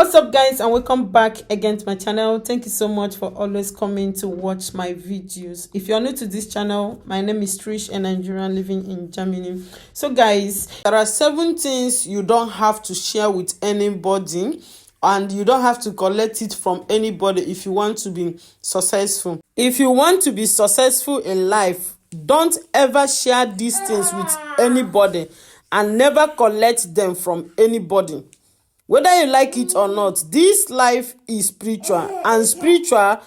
What's up, guys, and welcome back again to my channel. Thank you so much for always coming to watch my videos. If you're new to this channel, my name is Trish, a Nigerian living in Germany. So guys, there are 7 things you don't have to share with anybody, and you don't have to collect it from anybody if you want to be successful. If you want to be successful in life, don't ever share these things with anybody and never collect them from anybody. Whether you like it or not, this life is spiritual, and spiritual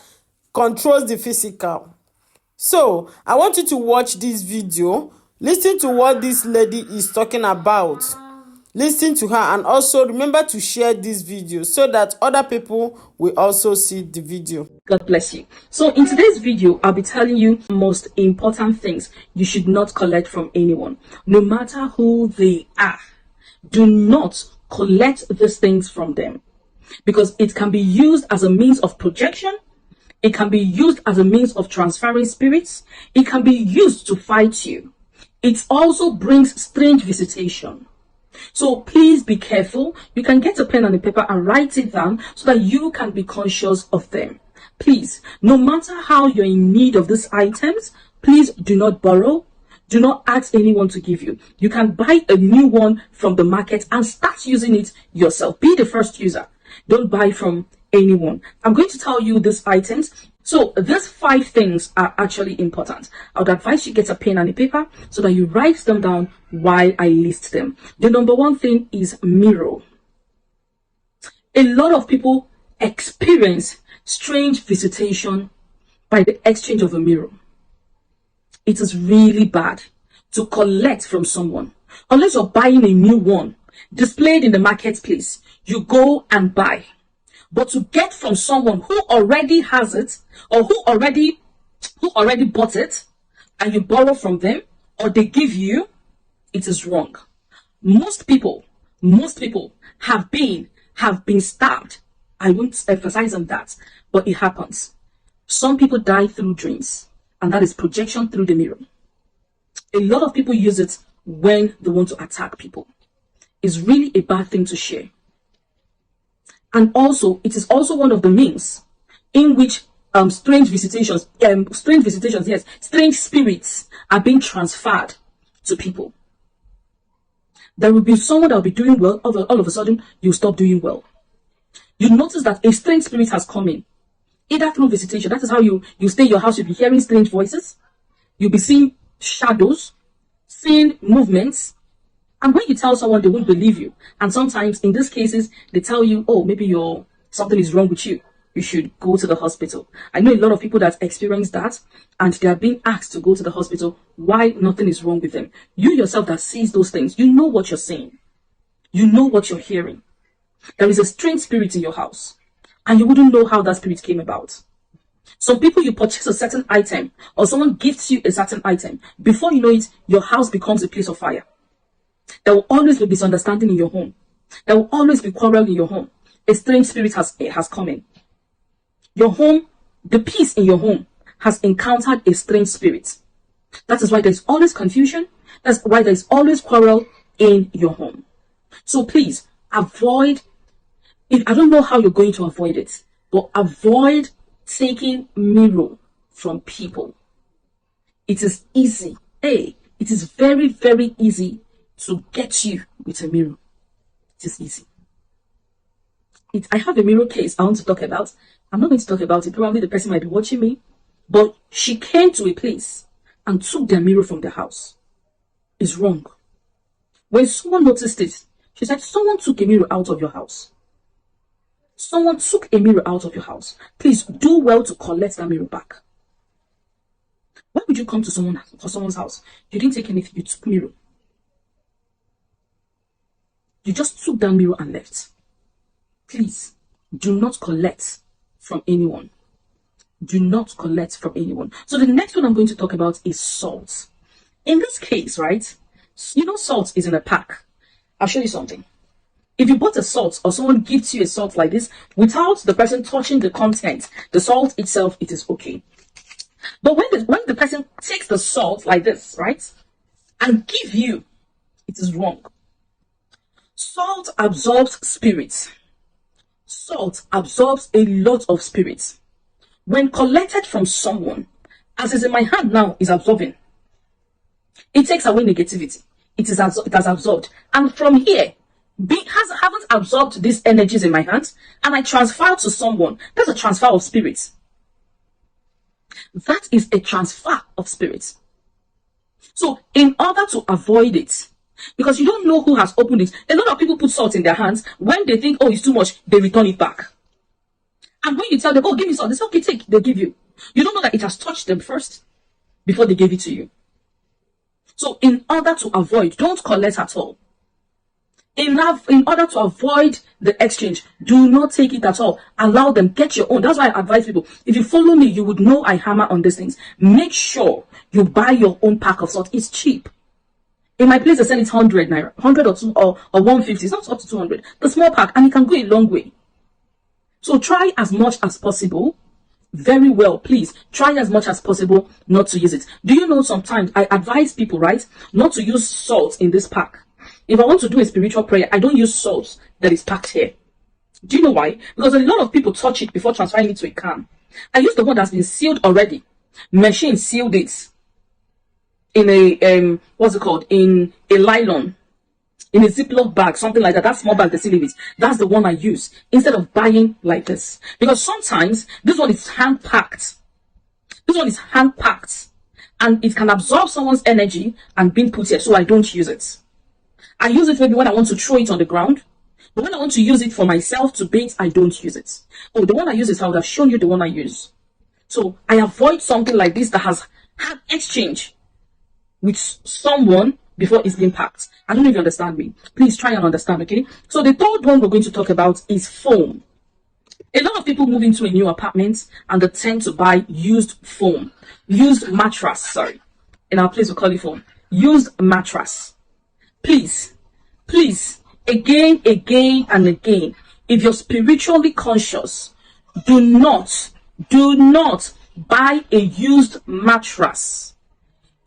controls the physical. So I want you to watch this video, listen to what this lady is talking about, listen to her, and also remember to share this video so that other people will also see the video. God bless you. So in today's video, I'll be telling you most important things you should not collect from anyone, no matter who they are. Do not collect these things from them, because it can be used as a means of projection. It can be used as a means of transferring spirits. It can be used to fight you. It also brings strange visitation. So please be careful. You can get a pen and a paper and write it down so that you can be conscious of them. Please, no matter how you're in need of these items, please do not borrow. Do not ask anyone to give you. You can buy a new one from the market and start using it yourself. Be the first user. Don't buy from anyone. I'm going to tell you these items. So these 5 things are actually important. I would advise you get a pen and a paper so that you write them down while I list them. The number 1 thing is mirror. A lot of people experience strange visitation by the exchange of a mirror. It is really bad to collect from someone. Unless you're buying a new one displayed in the marketplace, you go and buy. But to get from someone who already has it, or who already bought it, and you borrow from them, or they give you, it is wrong. Most people have been stabbed. I won't emphasize on that, but it happens. Some people die through dreams, and that is projection through the mirror. A lot of people use it when they want to attack people. It's really a bad thing to share. And also, it is also one of the means in which strange spirits are being transferred to people. There will be someone that will be doing well, all of a sudden, you stop doing well. You notice that a strange spirit has come in, either through visitation. That is how you stay in your house. You'll be hearing strange voices. You'll be seeing shadows, seeing movements. And when you tell someone, they won't believe you. And sometimes in these cases, they tell you, oh, maybe something is wrong with you. You should go to the hospital. I know a lot of people that experience that, and they are being asked to go to the hospital while nothing is wrong with them. You yourself that sees those things, you know what you're saying. You know what you're hearing. There is a strange spirit in your house, and you wouldn't know how that spirit came about. Some people, you purchase a certain item, or someone gifts you a certain item. Before you know it, your house becomes a place of fire. There will always be misunderstanding in your home. There will always be quarrel in your home. A strange spirit has come in. Your home, the peace in your home has encountered a strange spirit. That is why there is always confusion. That's why there is always quarrel in your home. So please avoid. I don't know how you're going to avoid it, but avoid taking mirror from people. It is easy. It is very, very easy to get you with a mirror. It is easy. I have a mirror case I want to talk about. I'm not going to talk about it. Probably the person might be watching me. But she came to a place and took their mirror from the house. It's wrong. When someone noticed it, she said, someone took a mirror out of your house. Someone took a mirror out of your house. Please do well to collect that mirror back. Why would you come to someone's house? You didn't take anything. You took mirror. You just took that mirror and left. Please, do not collect from anyone. Do not collect from anyone. So the next one I'm going to talk about is salt. In this case, right, salt is in a pack. I'll show you something. If you bought a salt, or someone gives you a salt like this, without the person touching the content, the salt itself, it is okay. But when the person takes the salt like this, right, and give you, it is wrong. Salt absorbs spirits. Salt absorbs a lot of spirits. When collected from someone, as is in my hand now, is absorbing. It takes away negativity. It has absorbed. And from here, haven't absorbed these energies in my hands, and I transfer to someone. That's a transfer of spirits. That is a transfer of spirits. So in order to avoid it, because you don't know who has opened it, a lot of people put salt in their hands. When they think, oh, it's too much, they return it back. And when you tell them, oh, give me salt, they say, okay, take, they give you. You don't know that it has touched them first before they gave it to you. So in order to avoid, don't collect at all. In order to avoid the exchange, do not take it at all. Allow them, get your own. That's why I advise people, if you follow me, you would know I hammer on these things. Make sure you buy your own pack of salt. It's cheap. In my place, they sell it 100 naira, 100 or 2 or 150. It's not up to 200. The small pack, and it can go a long way. So try as much as possible. Very well, please try as much as possible not to use it. Do you know, sometimes I advise people, right, not to use salt in this pack. If I want to do a spiritual prayer, I don't use salt that is packed here. Do you know why? Because a lot of people touch it before transferring it to a can. I use the one that's been sealed already. Machine sealed it in a what's it called, in a nylon, in a Ziploc bag, something like that. That small bag they seal it. That's the one I use instead of buying like this. Because sometimes this one is hand packed. This one is hand packed, and it can absorb someone's energy and being put here. So I don't use it. I use it maybe when I want to throw it on the ground. But when I want to use it for myself to bait, I don't use it. Oh, the one I use is, I would have shown you the one I use. So I avoid something like this that has had exchange with someone before it's been packed. I don't know if you understand me. Please try and understand, okay? So the third one we're going to talk about is foam. A lot of people move into a new apartment and they tend to buy used foam. Used mattress, sorry. In our place we call it foam. Used mattress. Please, again and again, if you're spiritually conscious, do not buy a used mattress.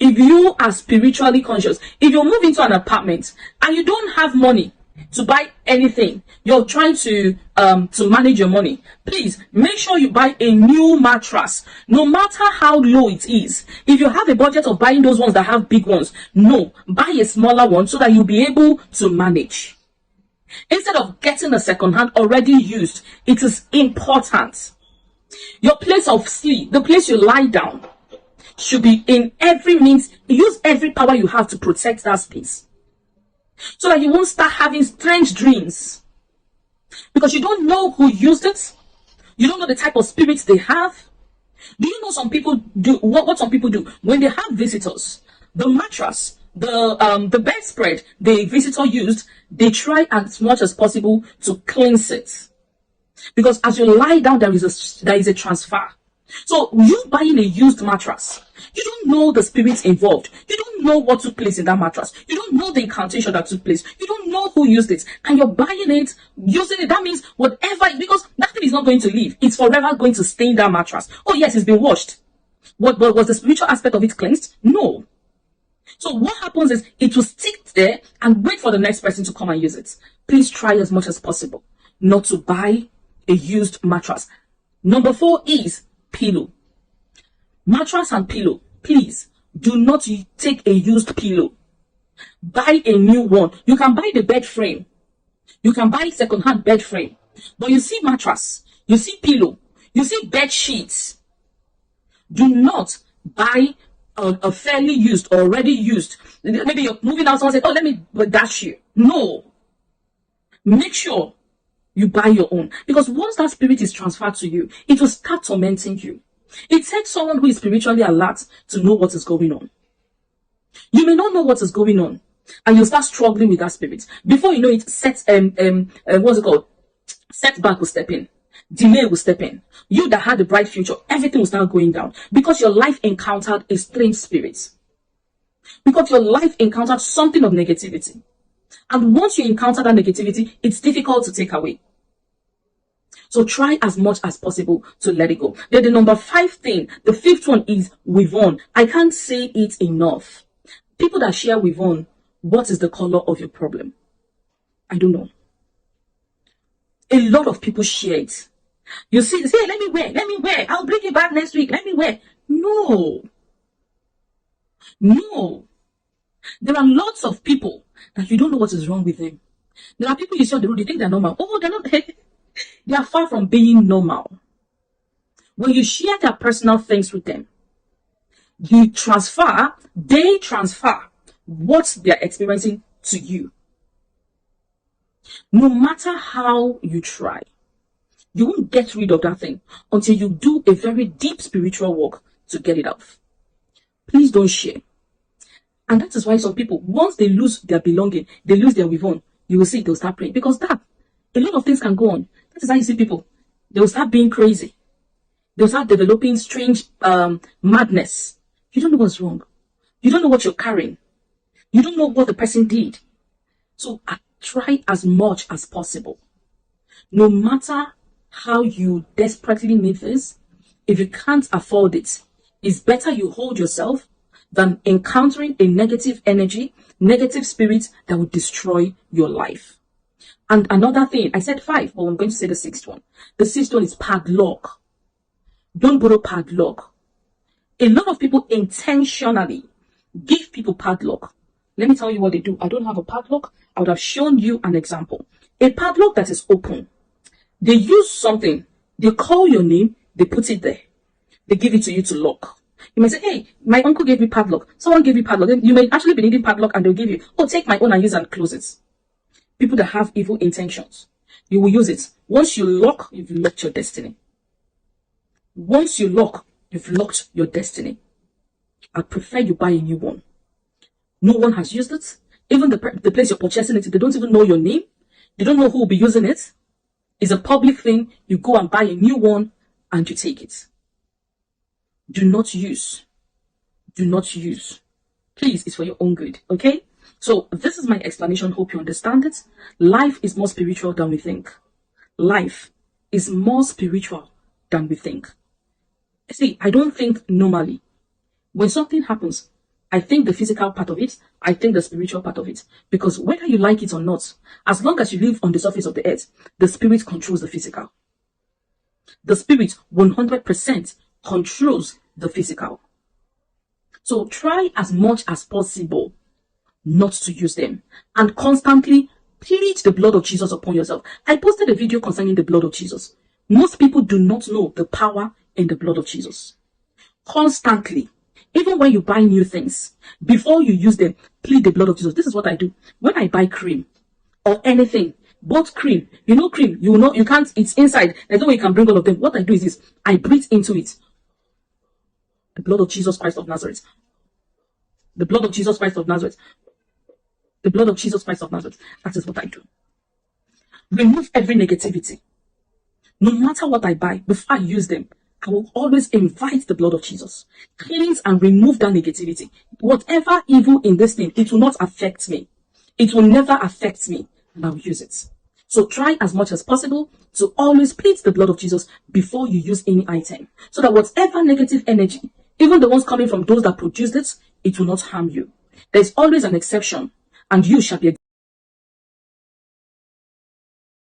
If you are spiritually conscious, if you move into an apartment and you don't have money to buy anything, you're trying to manage your money, please make sure you buy a new mattress, no matter how low it is. If you have a budget of buying those ones that have big ones, no, buy a smaller one so that you'll be able to manage. Instead of getting a second hand already used, it is important. Your place of sleep, the place you lie down, should be in every means. Use every power you have to protect that space, so that you won't start having strange dreams, because you don't know who used it. You don't know the type of spirits they have. Do you know some people do what some people do when they have visitors? The mattress, the bedspread the visitor used, they try as much as possible to cleanse it, because as you lie down, there is a transfer. So you buying a used mattress, you don't know the spirits involved. You don't know what took place in that mattress. You don't know the incantation that took place. You don't know who used it. And you're buying it, using it. That means whatever, because that thing is not going to leave. It's forever going to stain that mattress. Oh yes, it's been washed. What was the spiritual aspect of it cleansed? No. So what happens is it will stick there and wait for the next person to come and use it. Please try as much as possible not to buy a used mattress. Number 4 is pillow. Mattress and pillow. Please do not take a used pillow. Buy a new one. You can buy the bed frame. You can buy second-hand bed frame. But you see mattress, you see pillow, you see bed sheets. Do not buy a fairly used, already used. Maybe you're moving out, someone said, oh, let me dash you. No. Make sure you buy your own. Because once that spirit is transferred to you, it will start tormenting you. It takes someone who is spiritually alert to know what is going on. You may not know what is going on, and you'll start struggling with that spirit. Before you know it, setback will step in. Delay will step in. You that had a bright future, everything will start going down because your life encountered a strange spirit. Because your life encountered something of negativity. And once you encounter that negativity, it's difficult to take away. So try as much as possible to let it go. Then the number 5 thing, the 5th one is Weave-On. I can't say it enough. People that share Weave-On, what is the color of your problem? I don't know. A lot of people share it. You see, they say, let me wear. I'll bring it back next week. Let me wear. No. No. There are lots of people that you don't know what is wrong with them. There are people you see on the road, you think they're normal. Oh, they're not. They are far from being normal. When you share their personal things with them, they transfer what they're experiencing to you. No matter how you try, you won't get rid of that thing until you do a very deep spiritual work to get it off. Please don't share. And that is why some people, once they lose their belonging, they lose their weave-on, you will see they'll start praying. Because a lot of things can go on. That is how you see people. They will start being crazy. They'll start developing strange madness. You don't know what's wrong. You don't know what you're carrying. You don't know what the person did. So try as much as possible. No matter how you desperately need this, if you can't afford it, it's better you hold yourself than encountering a negative energy, negative spirit that will destroy your life. And another thing, I said 5, but I'm going to say the 6th one. The 6th one is padlock. Don't borrow padlock. A lot of people intentionally give people padlock. Let me tell you what they do. I don't have a padlock. I would have shown you an example. A padlock that is open. They use something. They call your name. They put it there. They give it to you to lock. You may say, hey, my uncle gave me padlock. Someone gave me padlock. Then you may actually be needing padlock and they'll give you, oh, take my own and use and close it. People that have evil intentions, you will use it. Once you lock, you've locked your destiny. Once you lock, you've locked your destiny. I prefer you buy a new one. No one has used it. Even the place you're purchasing it, they don't even know your name. They don't know who will be using it. It's a public thing. You go and buy a new one and you take it. Do not use. Do not use. Please, it's for your own good, okay? So this is my explanation. Hope you understand it. Life is more spiritual than we think. Life is more spiritual than we think. See, I don't think normally. When something happens, I think the physical part of it, I think the spiritual part of it. Because whether you like it or not, as long as you live on the surface of the earth, the spirit controls the physical. The spirit 100% controls the physical. So try as much as possible not to use them. And constantly plead the blood of Jesus upon yourself. I posted a video concerning the blood of Jesus. Most people do not know the power in the blood of Jesus. Constantly. Even when you buy new things, before you use them, plead the blood of Jesus. This is what I do. When I buy cream or anything, both cream, cream, you can't, it's inside. There's no way you can bring all of them. What I do is this, I breathe into it. The blood of Jesus Christ of Nazareth. The blood of Jesus Christ of Nazareth. The blood of Jesus Christ of Nazareth. That is what I do. Remove every negativity. No matter what I buy, before I use them, I will always invite the blood of Jesus. Cleanse and remove that negativity. Whatever evil in this thing, it will not affect me. It will never affect me, and I will use it. So try as much as possible to always plead the blood of Jesus before you use any item. So that whatever negative energy, even the ones coming from those that produced it, it will not harm you. There's always an exception, and you shall be